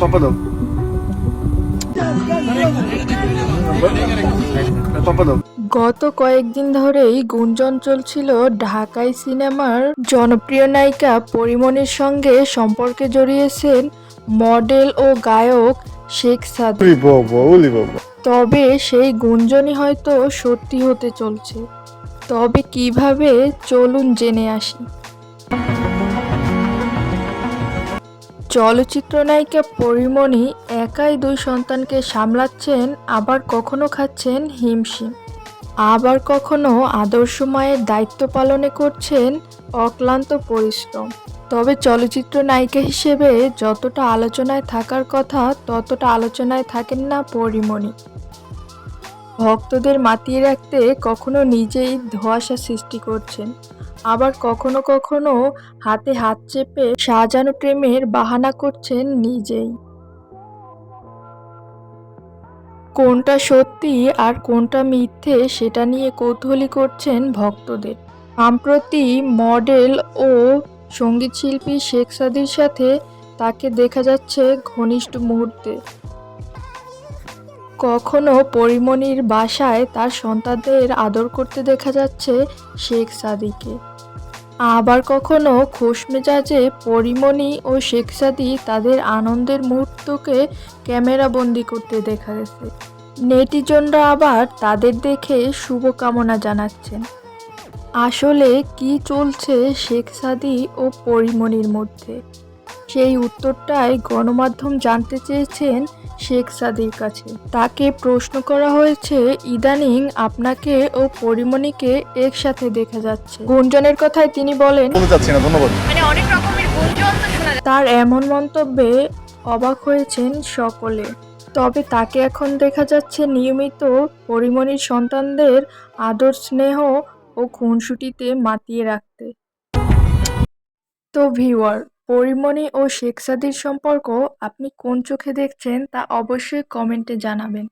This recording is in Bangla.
Papadov. Papadov. গত কয়েকদিন ধরেই গুঞ্জন চলছিল ঢাকাই সিনেমার জনপ্রিয় নায়িকা পরীমনির সঙ্গে সম্পর্কে জড়িয়েছেন মডেল ও গায়ক শেখ সাদি। তবে সেই গুঞ্জনই হয়তো সত্যি হতে চলছে। তবে কিভাবে, চলুন জেনে আসি। চলচ্চিত্র নায়িকা পরীমনি একাই 2 সন্তানকে সামলাচ্ছেন, আবার কখনো খাচ্ছেন হিমশিম, আবার কখনো আদর্শ মায়ের দায়িত্ব পালনে করছেন অক্লান্ত পরিশ্রম। তবে চলচ্চিত্র নায়িকা হিসেবে যতটা আলোচনায় থাকার কথা ততটা আলোচনায় থাকেন না পরীমনি। ভক্তদের মাতিয়ে রাখতে কখনো নিজেই ধোঁয়াশা সৃষ্টি করছেন, আবার কখনো কখনো হাতে হাত চেপে সাজানো প্রেমের বাহানা করছেন নিজেই। কোনটা সত্যি আর কোনটা মিথ্যে সেটা নিয়ে কৌতূহলী করছেন ভক্তদের। সম্প্রতি মডেল ও সঙ্গীতশিল্পী শেখ সাদির সাথে তাকে দেখা যাচ্ছে ঘনিষ্ঠ মুহূর্তে। কখনো পরীমনির বাসায় তার সন্তানদের আদর করতে দেখা যাচ্ছে শেখ সাদিকে, আবার কখনো খোশমেজাজে পরীমনি ও শেখ সাদি তাদের আনন্দের মুহূর্তকে ক্যামেরাবন্দি করতে দেখা গেছে। নেটিজনরা আবার তাদের দেখে শুভকামনা জানাচ্ছেন। আসলে কি চলছে শেখ সাদি ও পরীমনির মধ্যে, সেই উত্তরটাই গণমাধ্যম জানতে চেয়েছেন শেখ সাদির কাছে। তাকে প্রশ্ন করা হয়েছে, ইদানিং আপনাকে ও পরীমনিকে একসাথে দেখা যাচ্ছে। গুঞ্জনের কথায় তিনি বলেন, অনেক রকমের গুঞ্জন তো শোনা যায়। তার এমন মন্তব্যে অবাক হয়েছেন সকলে। তবে তাকে এখন দেখা যাচ্ছে নিয়মিত পরীমনির সন্তানদের আদর, স্নেহ ও খুনসুটিতে মাতিয়ে রাখতে। তো ভিউয়ার, পরীমনি ও শেখ সাদির সম্পর্ক আপনি কোন চোখে দেখছেন তা অবশ্যই কমেন্টে জানাবেন।